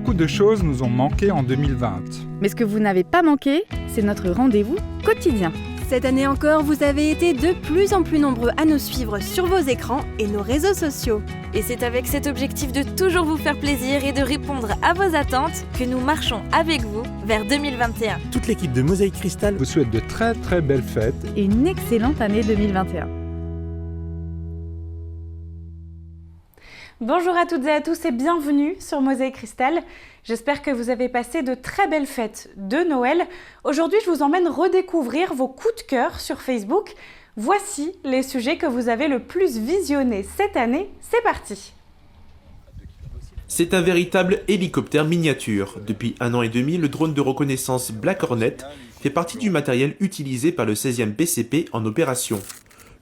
beaucoup de choses nous ont manqué en 2020. Mais ce que vous n'avez pas manqué, c'est notre rendez-vous quotidien. Cette année encore, vous avez été de plus en plus nombreux à nous suivre sur vos écrans et nos réseaux sociaux. Et c'est avec cet objectif de toujours vous faire plaisir et de répondre à vos attentes que nous marchons avec vous vers 2021. Toute l'équipe de Mosaïque Cristal vous souhaite de très très belles fêtes et une excellente année 2021. Bonjour à toutes et à tous et bienvenue sur Mosaïque Cristal. J'espère que vous avez passé de très belles fêtes de Noël. Aujourd'hui, je vous emmène redécouvrir vos coups de cœur sur Facebook. Voici les sujets que vous avez le plus visionnés cette année. C'est parti! C'est un véritable hélicoptère miniature. Depuis 1 an et demi, le drone de reconnaissance Black Hornet fait partie du matériel utilisé par le 16e BCP en opération.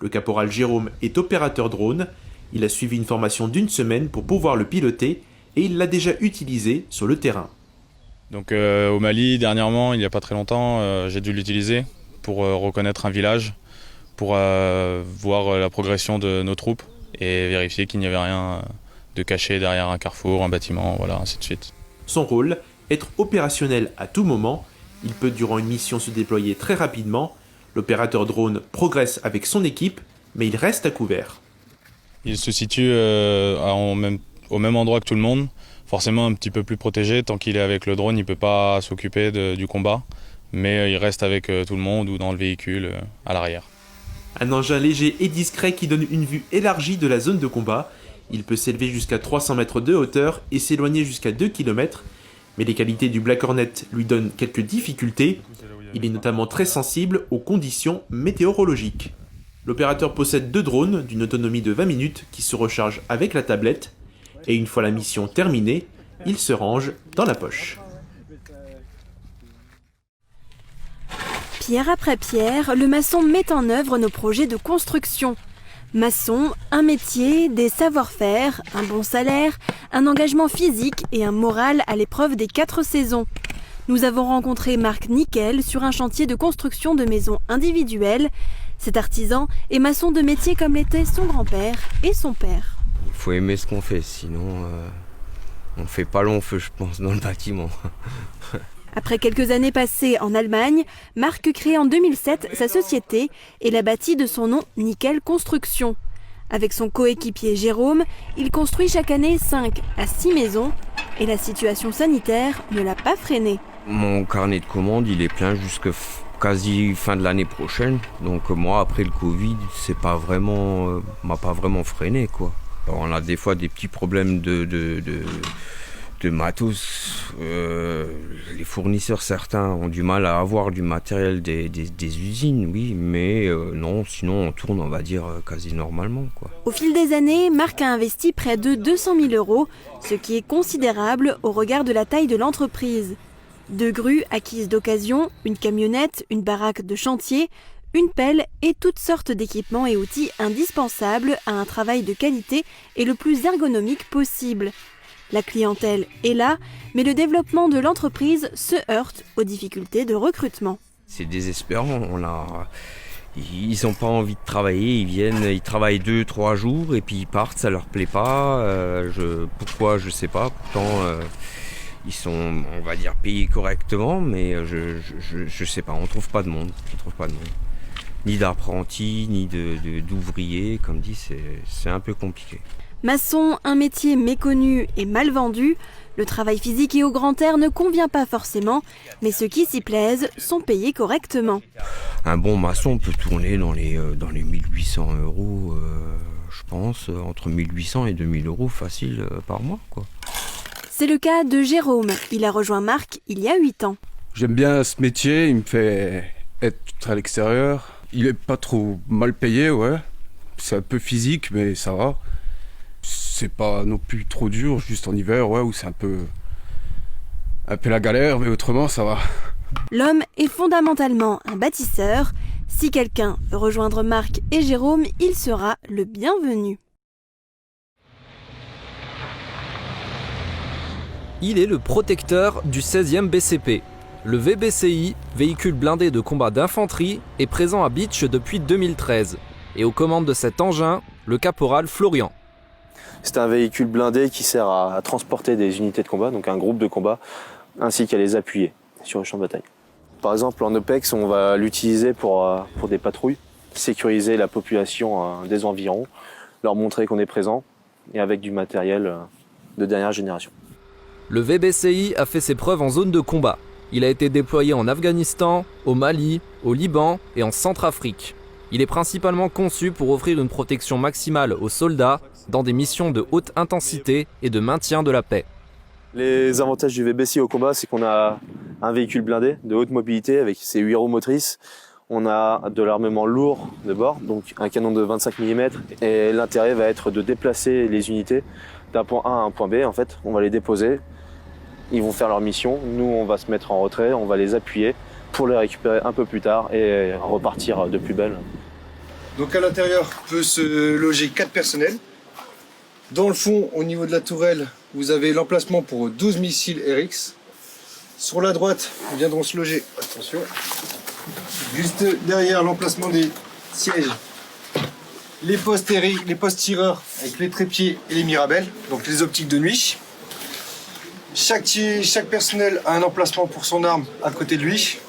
Le caporal Jérôme est opérateur drone. Il a suivi une formation d'1 semaine pour pouvoir le piloter et il l'a déjà utilisé sur le terrain. Donc au Mali, dernièrement, il n'y a pas très longtemps, j'ai dû l'utiliser pour reconnaître un village, pour voir la progression de nos troupes et vérifier qu'il n'y avait rien de caché derrière un carrefour, un bâtiment, voilà, ainsi de suite. Son rôle, être opérationnel à tout moment. Il peut durant une mission se déployer très rapidement. L'opérateur drone progresse avec son équipe, mais il reste à couvert. Il se situe au même endroit que tout le monde, forcément un petit peu plus protégé. Tant qu'il est avec le drone, il ne peut pas s'occuper du combat, mais il reste avec tout le monde ou dans le véhicule à l'arrière. Un engin léger et discret qui donne une vue élargie de la zone de combat. Il peut s'élever jusqu'à 300 mètres de hauteur et s'éloigner jusqu'à 2 km, mais les qualités du Black Hornet lui donnent quelques difficultés. Il est notamment très sensible aux conditions météorologiques. L'opérateur possède 2 drones d'une autonomie de 20 minutes qui se rechargent avec la tablette et une fois la mission terminée, il se range dans la poche. Pierre après pierre, le maçon met en œuvre nos projets de construction. Maçon, un métier, des savoir-faire, un bon salaire, un engagement physique et un moral à l'épreuve des 4 saisons. Nous avons rencontré Marc Nickel sur un chantier de construction de maisons individuelles. Cet artisan est maçon de métier comme l'était son grand-père et son père. Il faut aimer ce qu'on fait, sinon on ne fait pas long feu, je pense, dans le bâtiment. Après quelques années passées en Allemagne, Marc crée en 2007 sa société et l'a bâtie de son nom Nickel Construction. Avec son coéquipier Jérôme, il construit chaque année 5 à 6 maisons et la situation sanitaire ne l'a pas freiné. Mon carnet de commandes, il est plein jusqu'à quasi fin de l'année prochaine. Donc moi, après le Covid, m'a pas vraiment freiné, quoi. Alors, on a des fois des petits problèmes de matos. Les fournisseurs, certains, ont du mal à avoir du matériel des usines, oui, mais non, sinon on tourne, on va dire, quasi normalement, quoi. Au fil des années, Marc a investi près de 200 000 €, ce qui est considérable au regard de la taille de l'entreprise. 2 grues acquises d'occasion, une camionnette, une baraque de chantier, une pelle et toutes sortes d'équipements et outils indispensables à un travail de qualité et le plus ergonomique possible. La clientèle est là, mais le développement de l'entreprise se heurte aux difficultés de recrutement. C'est désespérant, ils n'ont pas envie de travailler, ils travaillent 2-3 jours et puis ils partent, ça leur plaît pas. Pourquoi, je sais pas, pourtant ils sont, on va dire, payés correctement, mais je sais pas, on trouve pas de monde. Ni d'apprentis, ni d'ouvriers, comme dit, c'est un peu compliqué. Maçon, un métier méconnu et mal vendu, le travail physique et au grand air ne convient pas forcément, mais ceux qui s'y plaisent sont payés correctement. Un bon maçon peut tourner dans les 1800 €, je pense, entre 1800 et 2000 € facile par mois, quoi. C'est le cas de Jérôme, il a rejoint Marc il y a 8 ans. J'aime bien ce métier, il me fait être à l'extérieur. Il est pas trop mal payé, ouais. C'est un peu physique, mais ça va. C'est pas non plus trop dur, juste en hiver, ouais, où c'est un peu la galère, mais autrement, ça va. L'homme est fondamentalement un bâtisseur. Si quelqu'un veut rejoindre Marc et Jérôme, il sera le bienvenu. Il est le protecteur du 16e BCP. Le VBCI, véhicule blindé de combat d'infanterie, est présent à Bitche depuis 2013. Et aux commandes de cet engin, le caporal Florian. C'est un véhicule blindé qui sert à transporter des unités de combat, donc un groupe de combat, ainsi qu'à les appuyer sur le champ de bataille. Par exemple, en OPEX, on va l'utiliser pour des patrouilles, sécuriser la population des environs, leur montrer qu'on est présent et avec du matériel de dernière génération. Le VBCI a fait ses preuves en zone de combat. Il a été déployé en Afghanistan, au Mali, au Liban et en Centrafrique. Il est principalement conçu pour offrir une protection maximale aux soldats dans des missions de haute intensité et de maintien de la paix. Les avantages du VBCI au combat, c'est qu'on a un véhicule blindé de haute mobilité avec ses 8 roues motrices. On a de l'armement lourd de bord, donc un canon de 25 mm. Et l'intérêt va être de déplacer les unités d'un point A à un point B. En fait, on va les déposer, ils vont faire leur mission. Nous, on va se mettre en retrait, on va les appuyer pour les récupérer un peu plus tard et repartir de plus belle. Donc à l'intérieur peut se loger 4 personnels. Dans le fond, au niveau de la tourelle, vous avez l'emplacement pour 12 missiles RX. Sur la droite, viendront se loger, attention, juste derrière l'emplacement des sièges, les postes RX, les postes tireurs avec les trépieds et les mirabelles, donc les optiques de nuit. Chaque personnel a un emplacement pour son arme à côté de lui.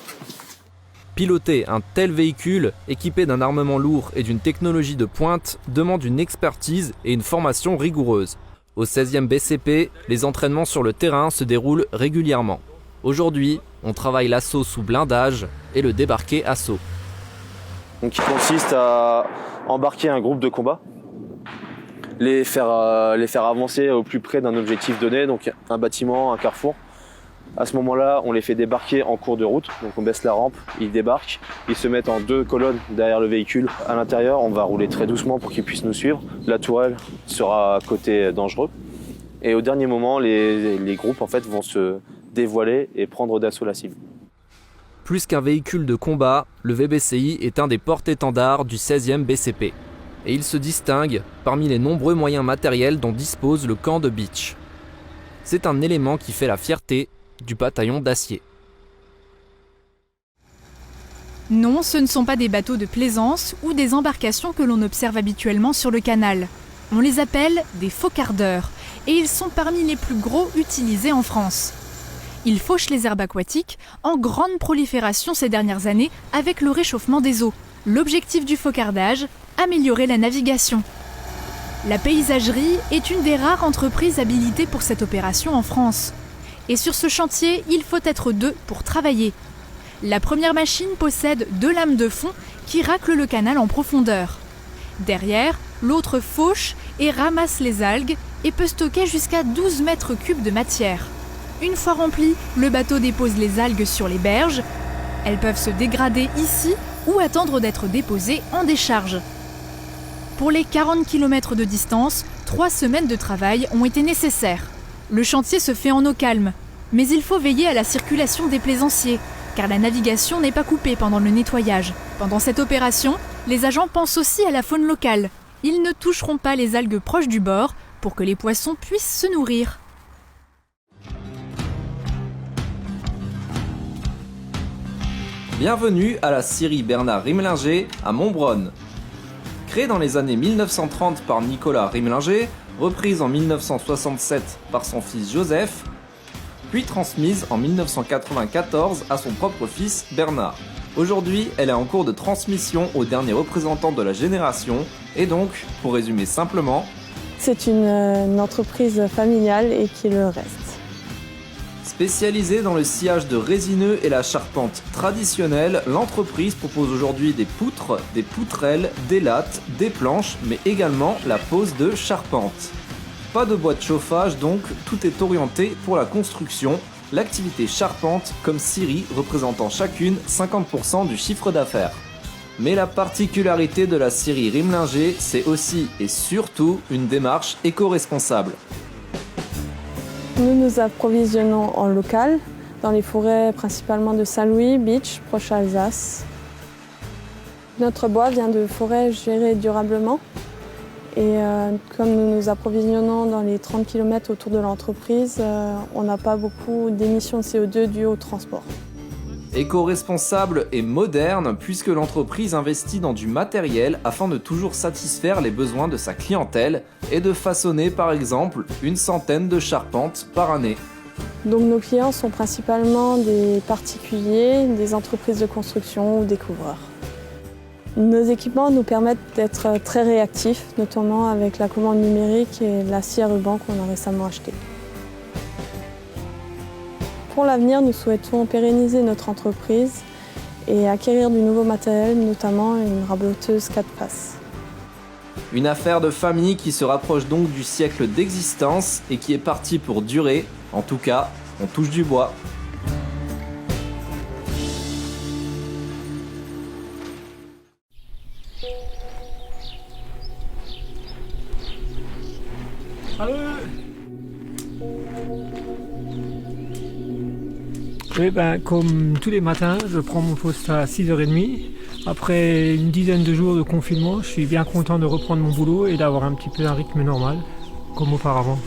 Piloter un tel véhicule, équipé d'un armement lourd et d'une technologie de pointe, demande une expertise et une formation rigoureuse. Au 16e BCP, les entraînements sur le terrain se déroulent régulièrement. Aujourd'hui, on travaille l'assaut sous blindage et le débarqué assaut. Donc, il consiste à embarquer un groupe de combat, les faire avancer au plus près d'un objectif donné, donc un bâtiment, un carrefour. À ce moment-là, on les fait débarquer en cours de route, donc on baisse la rampe, ils débarquent, ils se mettent en 2 colonnes derrière le véhicule. À l'intérieur, on va rouler très doucement pour qu'ils puissent nous suivre. La tourelle sera à côté dangereux. Et au dernier moment, les groupes en fait, vont se dévoiler et prendre d'assaut la cible. Plus qu'un véhicule de combat, le VBCI est un des porte-étendards du 16e BCP. Et il se distingue parmi les nombreux moyens matériels dont dispose le camp de Beach. C'est un élément qui fait la fierté du bataillon d'acier. Non, ce ne sont pas des bateaux de plaisance ou des embarcations que l'on observe habituellement sur le canal. On les appelle des faucardeurs et ils sont parmi les plus gros utilisés en France. Ils fauchent les herbes aquatiques en grande prolifération ces dernières années avec le réchauffement des eaux. L'objectif du faucardage, améliorer la navigation. La paysagerie est une des rares entreprises habilitées pour cette opération en France. Et sur ce chantier, il faut être 2 pour travailler. La première machine possède 2 lames de fond qui raclent le canal en profondeur. Derrière, l'autre fauche et ramasse les algues et peut stocker jusqu'à 12 mètres cubes de matière. Une fois rempli, le bateau dépose les algues sur les berges. Elles peuvent se dégrader ici ou attendre d'être déposées en décharge. Pour les 40 km de distance, 3 semaines de travail ont été nécessaires. Le chantier se fait en eau calme, mais il faut veiller à la circulation des plaisanciers, car la navigation n'est pas coupée pendant le nettoyage. Pendant cette opération, les agents pensent aussi à la faune locale. Ils ne toucheront pas les algues proches du bord pour que les poissons puissent se nourrir. Bienvenue à la scierie Bernard Rimelinger à Montbronne. Créée dans les années 1930 par Nicolas Rimelinger, reprise en 1967 par son fils Joseph, puis transmise en 1994 à son propre fils Bernard. Aujourd'hui, elle est en cours de transmission au dernier représentant de la génération, et donc, pour résumer simplement, c'est une entreprise familiale et qui le reste. Spécialisée dans le sciage de résineux et la charpente traditionnelle, l'entreprise propose aujourd'hui des poutres, des poutrelles, des lattes, des planches, mais également la pose de charpente. Pas de bois de chauffage donc, tout est orienté pour la construction, l'activité charpente comme scierie représentant chacune 50% du chiffre d'affaires. Mais la particularité de la scierie Rimelinger, c'est aussi et surtout une démarche éco-responsable. Nous nous approvisionnons en local, dans les forêts principalement de Saint-Louis, Beach, proche Alsace. Notre bois vient de forêts gérées durablement. Et comme nous nous approvisionnons dans les 30 km autour de l'entreprise, on n'a pas beaucoup d'émissions de CO2 dues au transport. Éco-responsable et moderne puisque l'entreprise investit dans du matériel afin de toujours satisfaire les besoins de sa clientèle et de façonner par exemple une centaine de charpentes par année. Donc nos clients sont principalement des particuliers, des entreprises de construction ou des couvreurs. Nos équipements nous permettent d'être très réactifs, notamment avec la commande numérique et la scie à ruban qu'on a récemment achetée. Pour l'avenir, nous souhaitons pérenniser notre entreprise et acquérir du nouveau matériel, notamment une raboteuse 4 faces. Une affaire de famille qui se rapproche donc du siècle d'existence et qui est partie pour durer. En tout cas, on touche du bois. Oui, comme tous les matins, je prends mon poste à 6h30. Après une dizaine de jours de confinement, je suis bien content de reprendre mon boulot et d'avoir un petit peu un rythme normal, comme auparavant.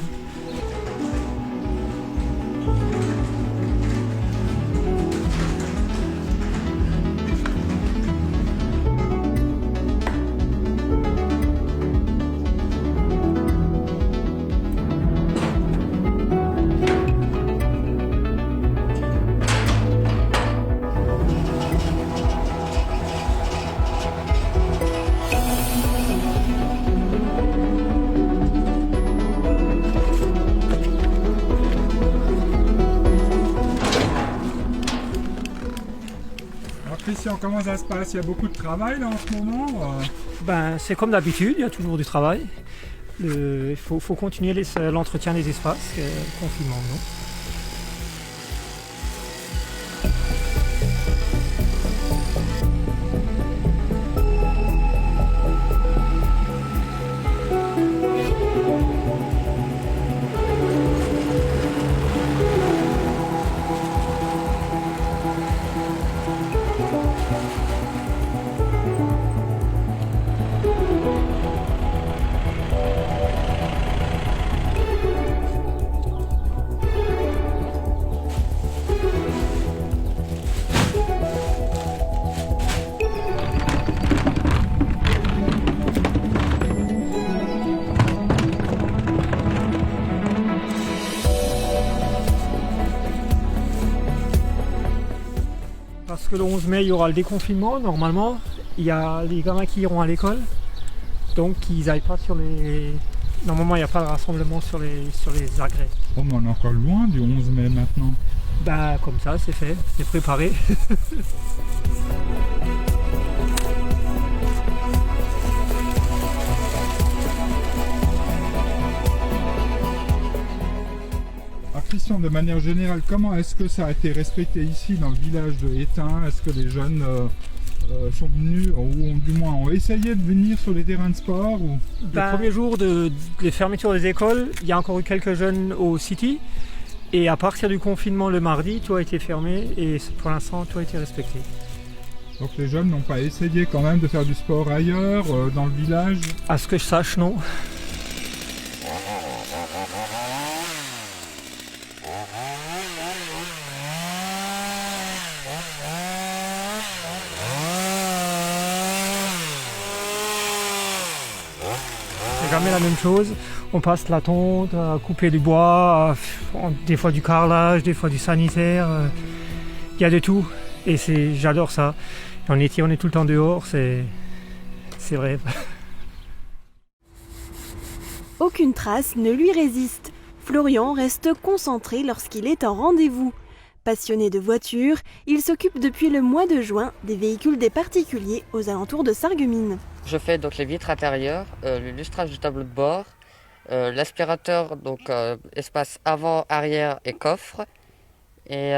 Christian, comment ça se passe? Il y a beaucoup de travail là en ce moment? C'est comme d'habitude, il y a toujours du travail. Il faut continuer l'entretien des espaces, confinement, non? Parce que le 11 mai, il y aura le déconfinement, normalement. Il y a les gamins qui iront à l'école. Donc, ils n'aillent pas sur les... Normalement, il n'y a pas de rassemblement sur les agrès. Oh, mais on est encore loin du 11 mai maintenant. Comme ça, c'est fait, c'est préparé. Christian, de manière générale, comment est-ce que ça a été respecté ici dans le village de Étain? Est-ce que les jeunes sont venus ou du moins ont essayé de venir sur les terrains de sport ou... Le premier jour de fermeture des écoles, il y a encore eu quelques jeunes au City. Et à partir du confinement le mardi, tout a été fermé et pour l'instant tout a été respecté. Donc les jeunes n'ont pas essayé quand même de faire du sport ailleurs, dans le village? À ce que je sache, non. C'est jamais la même chose. On passe la tonte, à couper du bois, des fois du carrelage, des fois du sanitaire. Il y a de tout et j'adore ça. En été, on est tout le temps dehors, c'est vrai. Aucune trace ne lui résiste. Florian reste concentré lorsqu'il est en rendez-vous. Passionné de voitures, il s'occupe depuis le mois de juin des véhicules des particuliers aux alentours de Sarreguemines. Je fais donc les vitres intérieures, le lustrage du tableau de bord, l'aspirateur, donc espace avant, arrière et coffre, et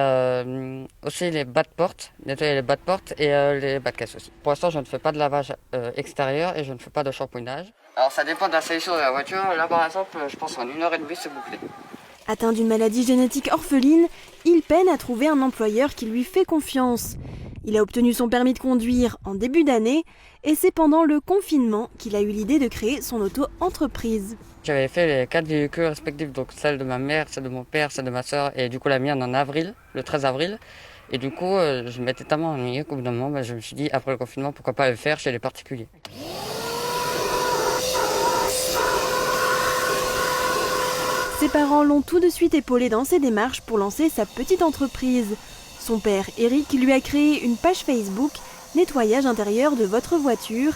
aussi les bas de porte, nettoyer les bas de porte et les bas de caisse aussi. Pour l'instant, je ne fais pas de lavage extérieur et je ne fais pas de shampooinage. Alors ça dépend de la sélection de la voiture. Là par exemple, je pense qu'en 1h30 c'est bouclé. Atteint d'une maladie génétique orpheline, il peine à trouver un employeur qui lui fait confiance. Il a obtenu son permis de conduire en début d'année et c'est pendant le confinement qu'il a eu l'idée de créer son auto-entreprise. J'avais fait les 4 véhicules respectifs, donc celle de ma mère, celle de mon père, celle de ma soeur et du coup la mienne en avril, le 13 avril. Et du coup, je m'étais tellement ennuyé qu'au bout d'un moment, je me suis dit, après le confinement, pourquoi pas le faire chez les particuliers. Ses parents l'ont tout de suite épaulé dans ses démarches pour lancer sa petite entreprise. Son père, Eric, lui a créé une page Facebook « Nettoyage intérieur de votre voiture »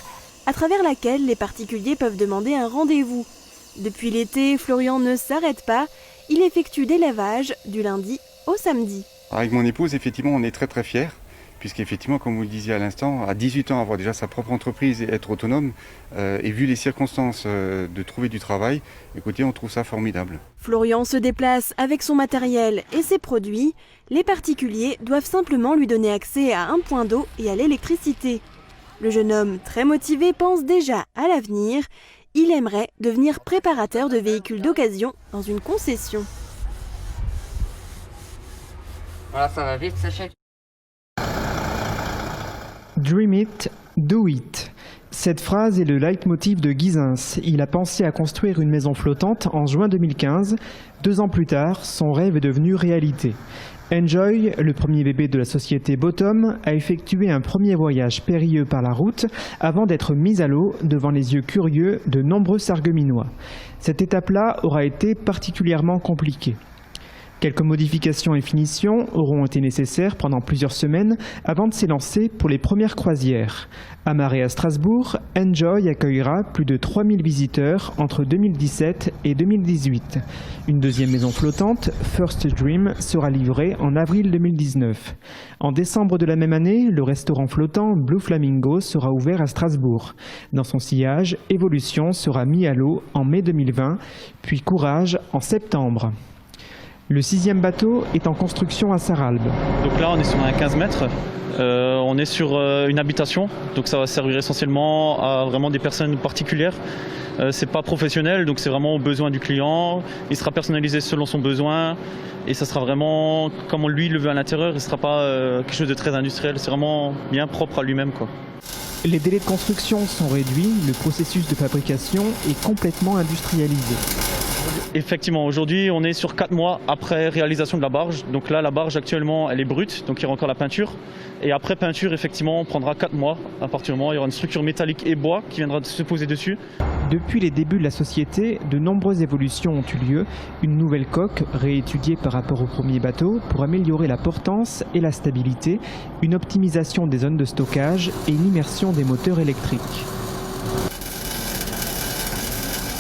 à travers laquelle les particuliers peuvent demander un rendez-vous. Depuis l'été, Florian ne s'arrête pas. Il effectue des lavages du lundi au samedi. Avec mon épouse, effectivement, on est très très fiers. Puisqu'effectivement, comme vous le disiez à l'instant, à 18 ans, avoir déjà sa propre entreprise et être autonome, et vu les circonstances de trouver du travail, écoutez, on trouve ça formidable. Florian se déplace avec son matériel et ses produits. Les particuliers doivent simplement lui donner accès à un point d'eau et à l'électricité. Le jeune homme, très motivé, pense déjà à l'avenir. Il aimerait devenir préparateur de véhicules d'occasion dans une concession. Voilà, ça va vite sécher. Dream it, do it. Cette phrase est le leitmotiv de Guizens. Il a pensé à construire une maison flottante en juin 2015. 2 ans plus tard, son rêve est devenu réalité. Enjoy, le premier bébé de la société Bottom, a effectué un premier voyage périlleux par la route avant d'être mis à l'eau devant les yeux curieux de nombreux sargueminois. Cette étape-là aura été particulièrement compliquée. Quelques modifications et finitions auront été nécessaires pendant plusieurs semaines avant de s'élancer pour les premières croisières. Amarré à Strasbourg, Enjoy accueillera plus de 3000 visiteurs entre 2017 et 2018. Une deuxième maison flottante, First Dream, sera livrée en avril 2019. En décembre de la même année, le restaurant flottant Blue Flamingo sera ouvert à Strasbourg. Dans son sillage, Evolution sera mis à l'eau en mai 2020, puis Courage en septembre. Le 6e bateau est en construction à Sarralbe. Donc là, on est sur un 15 mètres. On est sur une habitation, donc ça va servir essentiellement à vraiment des personnes particulières. C'est pas professionnel, donc c'est vraiment aux besoins du client. Il sera personnalisé selon son besoin et ça sera vraiment comme lui le veut à l'intérieur. Il ne sera pas quelque chose de très industriel. C'est vraiment bien propre à lui-même, quoi. Les délais de construction sont réduits. Le processus de fabrication est complètement industrialisé. Effectivement, aujourd'hui on est sur 4 mois après réalisation de la barge. Donc là la barge actuellement elle est brute, donc il y aura encore la peinture. Et après peinture effectivement on prendra 4 mois. À partir du moment où il y aura une structure métallique et bois qui viendra se poser dessus. Depuis les débuts de la société, de nombreuses évolutions ont eu lieu. Une nouvelle coque réétudiée par rapport au premier bateau pour améliorer la portance et la stabilité, une optimisation des zones de stockage et une immersion des moteurs électriques.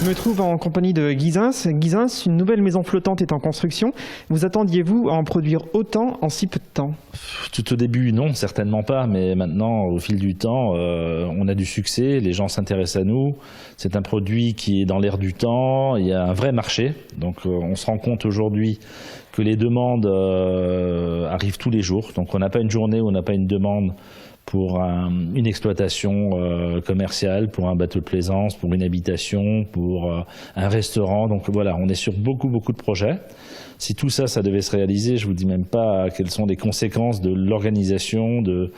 Je me trouve en compagnie de Guizens. Guizens, une nouvelle maison flottante est en construction. Vous attendiez-vous à en produire autant en si peu de temps? Tout au début, non, certainement pas. Mais maintenant, au fil du temps, on a du succès. Les gens s'intéressent à nous. C'est un produit qui est dans l'air du temps. Il y a un vrai marché. Donc, on se rend compte aujourd'hui que les demandes arrivent tous les jours. Donc, on n'a pas une journée où on n'a pas une demande pour une exploitation commerciale, pour un bateau de plaisance, pour une habitation, pour un restaurant. Donc voilà, on est sur beaucoup de projets. Si tout ça, ça devait se réaliser, je ne vous dis même pas quelles sont les conséquences de l'organisation, de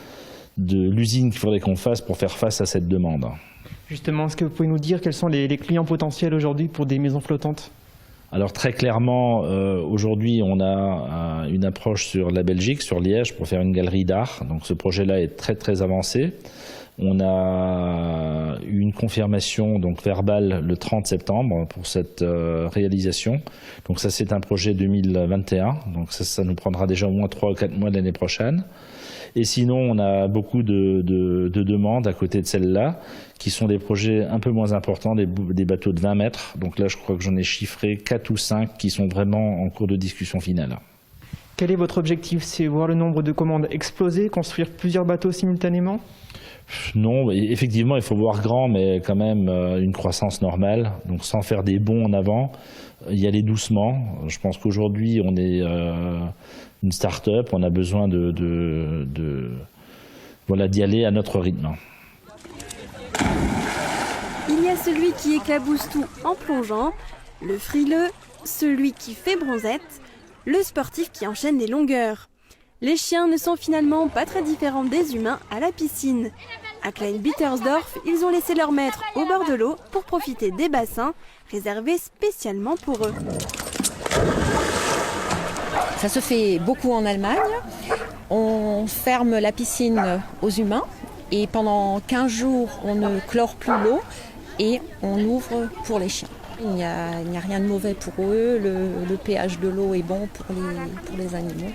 l'usine qu'il faudrait qu'on fasse pour faire face à cette demande. Justement, est-ce que vous pouvez nous dire quels sont les clients potentiels aujourd'hui pour des maisons flottantes ? Alors très clairement, aujourd'hui, on a une approche sur la Belgique, sur Liège, pour faire une galerie d'art. Donc ce projet-là est très avancé. On a eu une confirmation donc verbale le 30 septembre pour cette réalisation. Donc ça, c'est un projet 2021. Donc ça nous prendra déjà au moins 3 ou 4 mois de l'année prochaine. Et sinon, on a beaucoup de demandes à côté de celle-là, qui sont des projets un peu moins importants, des bateaux de 20 mètres. Donc là, je crois que j'en ai chiffré 4 ou 5 qui sont vraiment en cours de discussion finale. Quel est votre objectif? C'est voir le nombre de commandes exploser, construire plusieurs bateaux simultanément? Non, effectivement, il faut voir grand, mais quand même une croissance normale. Donc sans faire des bonds en avant, y aller doucement. Je pense qu'aujourd'hui, on est une start-up, on a besoin d'y aller à notre rythme. Il y a celui qui éclabousse tout en plongeant, le frileux, celui qui fait bronzette, le sportif qui enchaîne les longueurs. Les chiens ne sont finalement pas très différents des humains à la piscine. À Klein-Bittersdorf, ils ont laissé leur maître au bord de l'eau pour profiter des bassins réservés spécialement pour eux. Ça se fait beaucoup en Allemagne. On ferme la piscine aux humains et pendant 15 jours, on ne chlore plus l'eau et on ouvre pour les chiens. Il n'y a rien de mauvais pour eux, le pH de l'eau est bon pour les animaux.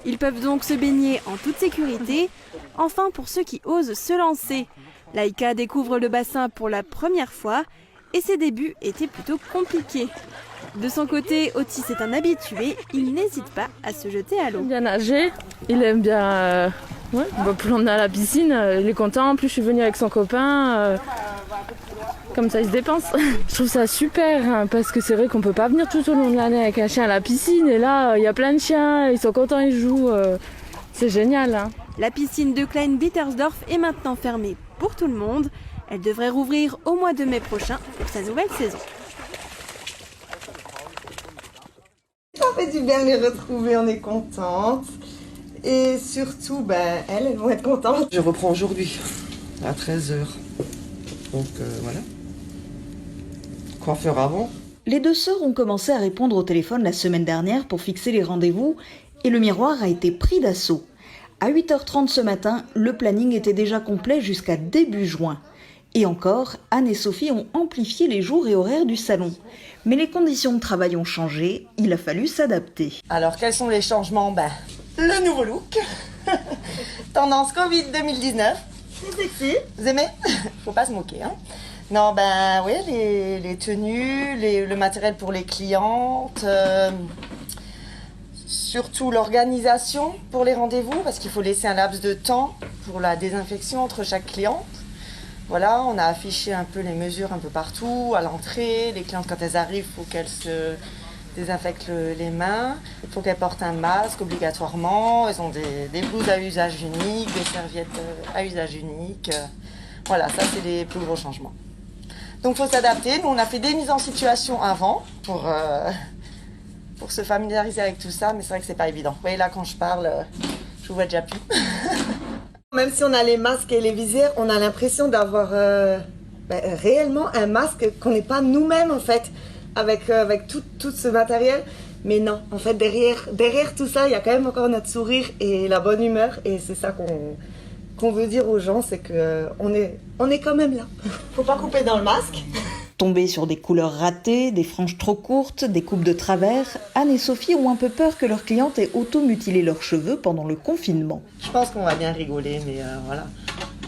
Ils peuvent donc se baigner en toute sécurité. Enfin, pour ceux qui osent se lancer, Laïka découvre le bassin pour la première fois et ses débuts étaient plutôt compliqués. De son côté, Otis est un habitué, il n'hésite pas à se jeter à l'eau. Il aime bien nager, il aime bien pour l'emmener à la piscine, il est content. En plus, je suis venue avec son copain, comme ça il se dépense. Je trouve ça super, hein, parce que c'est vrai qu'on peut pas venir tout au long de l'année avec un chien à la piscine. Et là, il y a plein de chiens, ils sont contents, ils jouent, c'est génial. Hein. La piscine de Klein-Bittersdorf est maintenant fermée pour tout le monde. Elle devrait rouvrir au mois de mai prochain pour sa nouvelle saison. Ça fait du bien de les retrouver, on est contente. Et surtout, elles vont être contentes. Je reprends aujourd'hui, à 13h. Donc voilà. Coiffeur avant. Les deux sœurs ont commencé à répondre au téléphone la semaine dernière pour fixer les rendez-vous et le miroir a été pris d'assaut. À 8h30 ce matin, le planning était déjà complet jusqu'à début juin. Et encore, Anne et Sophie ont amplifié les jours et horaires du salon. Mais les conditions de travail ont changé, il a fallu s'adapter. Alors, quels sont les changements ? Le nouveau look. Tendance Covid 2019. C'est sexy. Vous aimez ? Faut pas se moquer, hein. Non, oui, les tenues, le matériel pour les clientes, surtout l'organisation pour les rendez-vous, parce qu'il faut laisser un laps de temps pour la désinfection entre chaque cliente. Voilà, on a affiché un peu les mesures un peu partout, à l'entrée. Les clientes, quand elles arrivent, il faut qu'elles se désinfectent les mains. Il faut qu'elles portent un masque obligatoirement. Elles ont des blouses à usage unique, des serviettes à usage unique. Voilà, ça, c'est les plus gros changements. Donc, il faut s'adapter. Nous, on a fait des mises en situation avant pour se familiariser avec tout ça, mais c'est vrai que c'est pas évident. Vous voyez, là, quand je parle, je vous vois déjà plus. Même si on a les masques et les visières, on a l'impression d'avoir réellement un masque qu'on n'est pas nous-mêmes en fait, avec tout ce matériel. Mais non, en fait, derrière tout ça, il y a quand même encore notre sourire et la bonne humeur. Et c'est ça qu'on veut dire aux gens, c'est qu'on est quand même là. Faut pas couper dans le masque. Tombées sur des couleurs ratées, des franges trop courtes, des coupes de travers, Anne et Sophie ont un peu peur que leurs clientes aient auto-mutilé leurs cheveux pendant le confinement. Je pense qu'on va bien rigoler, mais voilà.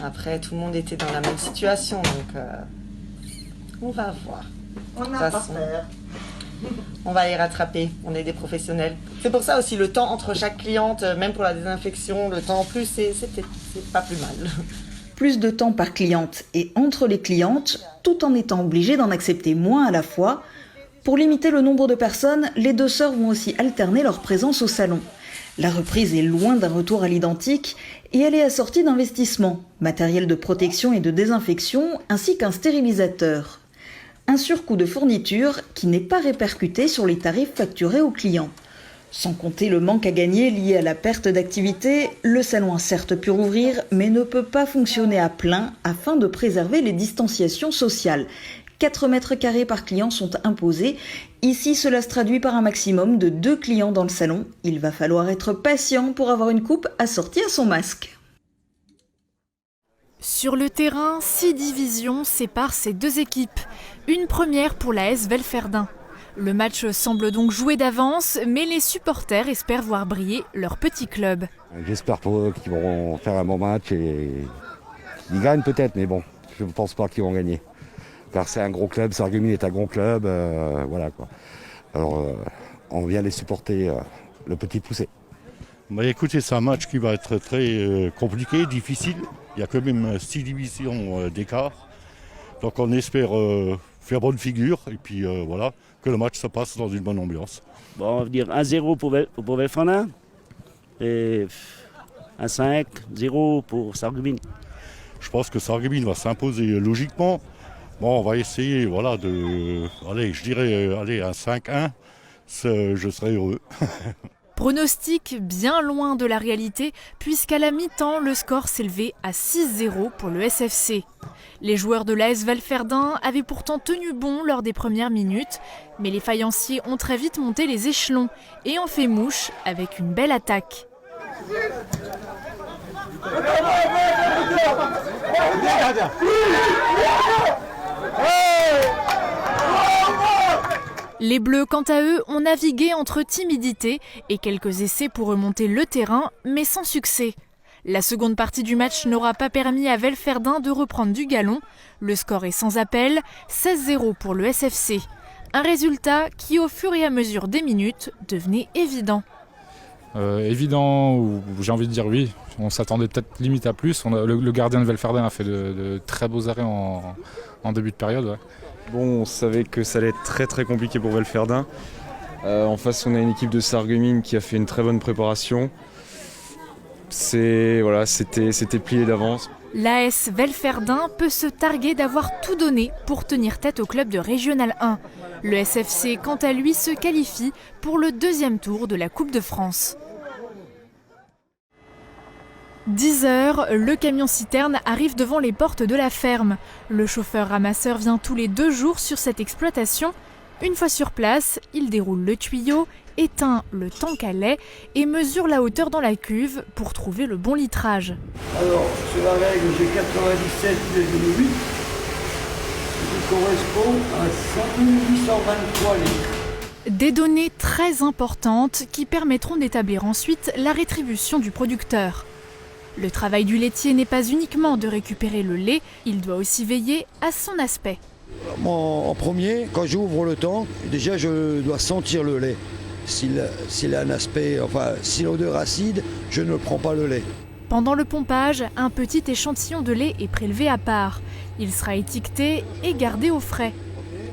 Après, tout le monde était dans la même situation, donc on va voir. On n'a pas peur. On va les rattraper, on est des professionnels. C'est pour ça aussi le temps entre chaque cliente, même pour la désinfection, le temps en plus, c'est pas plus mal. Plus de temps par cliente et entre les clientes, tout en étant obligées d'en accepter moins à la fois. Pour limiter le nombre de personnes, les deux sœurs vont aussi alterner leur présence au salon. La reprise est loin d'un retour à l'identique et elle est assortie d'investissements, matériel de protection et de désinfection, ainsi qu'un stérilisateur. Un surcoût de fourniture qui n'est pas répercuté sur les tarifs facturés aux clients. Sans compter le manque à gagner lié à la perte d'activité, le salon a certes pu rouvrir, mais ne peut pas fonctionner à plein afin de préserver les distanciations sociales. 4 mètres carrés par client sont imposés. Ici, cela se traduit par un maximum de 2 clients dans le salon. Il va falloir être patient pour avoir une coupe assortie à son masque. Sur le terrain, 6 divisions séparent ces deux équipes. Une première pour la AS Velferdin. Le match semble donc joué d'avance, mais les supporters espèrent voir briller leur petit club. J'espère pour eux qu'ils vont faire un bon match et qu'ils gagnent peut-être, mais bon, je ne pense pas qu'ils vont gagner. Car c'est un gros club, Sarreguemines est un gros club, voilà quoi. Alors on vient les supporter, le petit poussé. Écoutez, c'est un match qui va être très compliqué, difficile. Il y a quand même 6 divisions d'écart. Donc on espère faire bonne figure et puis voilà, que le match se passe dans une bonne ambiance. Bon, on va dire 1-0 pour Velferdin et 1-5-0 pour Sarreguemines. Je pense que Sarreguemines va s'imposer logiquement. Bon, on va essayer, voilà, je dirais un 5-1, je serais heureux. Pronostic bien loin de la réalité, puisqu'à la mi-temps, le score s'élevait à 6-0 pour le SFC. Les joueurs de l'AS Velferdin avaient pourtant tenu bon lors des premières minutes, mais les faïenciers ont très vite monté les échelons et ont fait mouche avec une belle attaque. Les Bleus, quant à eux, ont navigué entre timidité et quelques essais pour remonter le terrain, mais sans succès. La seconde partie du match n'aura pas permis à Velferdin de reprendre du galon. Le score est sans appel, 16-0 pour le SFC. Un résultat qui, au fur et à mesure des minutes, devenait évident. Évident, ou j'ai envie de dire oui. On s'attendait peut-être limite à plus. Le gardien de Velferdin a fait de très beaux arrêts en début de période. Ouais. Bon, on savait que ça allait être très très compliqué pour Velferdin. En face, on a une équipe de Sarreguemines qui a fait une très bonne préparation. C'était plié d'avance. L'AS Velferdin peut se targuer d'avoir tout donné pour tenir tête au club de Régional 1. Le SFC, quant à lui, se qualifie pour le deuxième tour de la Coupe de France. 10h, le camion-citerne arrive devant les portes de la ferme. Le chauffeur-ramasseur vient tous les 2 jours sur cette exploitation. Une fois sur place, il déroule le tuyau, éteint le tank à lait et mesure la hauteur dans la cuve pour trouver le bon litrage. Alors, sur la règle, j'ai 97,8, qui correspond à 5823 litres. Des données très importantes qui permettront d'établir ensuite la rétribution du producteur. Le travail du laitier n'est pas uniquement de récupérer le lait, il doit aussi veiller à son aspect. En premier, quand j'ouvre le tank, déjà je dois sentir le lait. S'il a un aspect, si l'odeur acide, je ne prends pas le lait. Pendant le pompage, un petit échantillon de lait est prélevé à part. Il sera étiqueté et gardé au frais.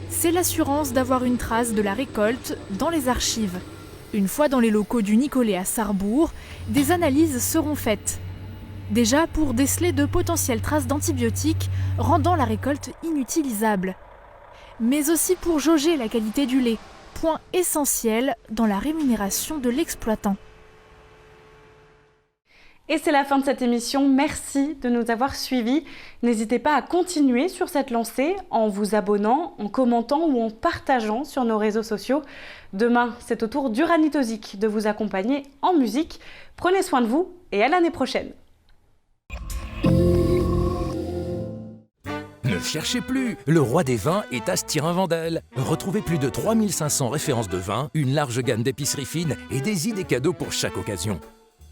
C'est l'assurance d'avoir une trace de la récolte dans les archives. Une fois dans les locaux du Nicolet à Sarrebourg, des analyses seront faites. Déjà pour déceler de potentielles traces d'antibiotiques rendant la récolte inutilisable. Mais aussi pour jauger la qualité du lait, point essentiel dans la rémunération de l'exploitant. Et c'est la fin de cette émission. Merci de nous avoir suivis. N'hésitez pas à continuer sur cette lancée en vous abonnant, en commentant ou en partageant sur nos réseaux sociaux. Demain, c'est au tour d'Uranitosic de vous accompagner en musique. Prenez soin de vous et à l'année prochaine. Ne cherchez plus, le roi des vins est à Stirin-Wendel. Retrouvez plus de 3500 références de vins, une large gamme d'épiceries fines et des idées cadeaux pour chaque occasion.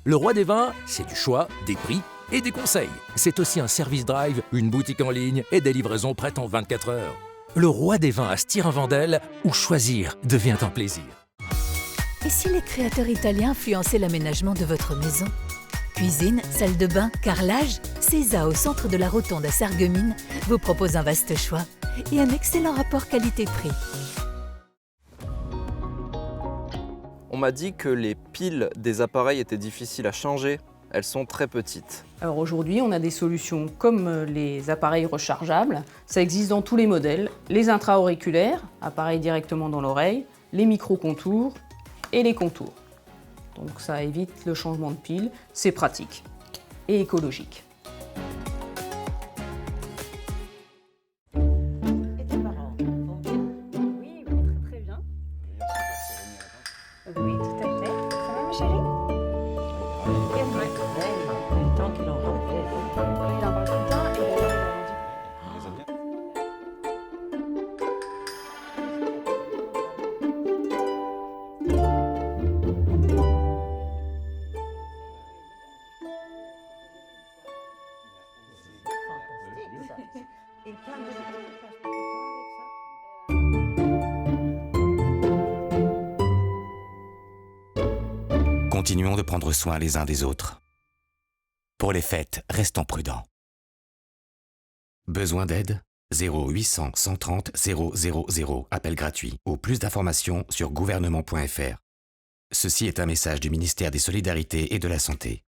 Le roi des vins, c'est du choix, des prix et des conseils. C'est aussi un service drive, une boutique en ligne et des livraisons prêtes en 24 heures. Le roi des vins à Stirin-Wendel, où choisir devient un plaisir. Et si les créateurs italiens influençaient l'aménagement de votre maison ? Cuisine, salle de bain, carrelage, Cesa au centre de la Rotonde à Sarreguemines vous propose un vaste choix et un excellent rapport qualité-prix. On m'a dit que les piles des appareils étaient difficiles à changer. Elles sont très petites. Alors aujourd'hui, on a des solutions comme les appareils rechargeables. Ça existe dans tous les modèles. Les intra-auriculaires, appareils directement dans l'oreille, les micro-contours et les contours. Donc ça évite le changement de pile, c'est pratique et écologique. Et tes parents vont bien ? Oui, très très bien. Oui, tout à fait. Ça va ma chérie ? Et ouais. Le temps qu'il en rafle. Il en parle tout le temps et d'ailleurs il a vendu. Et plein de gens qui passent beaucoup de temps avec ça. Continuons de prendre soin les uns des autres. Pour les fêtes, restons prudents. Besoin d'aide ? 0800 130 000, appel gratuit, ou plus d'informations sur gouvernement.fr. Ceci est un message du ministère des Solidarités et de la Santé.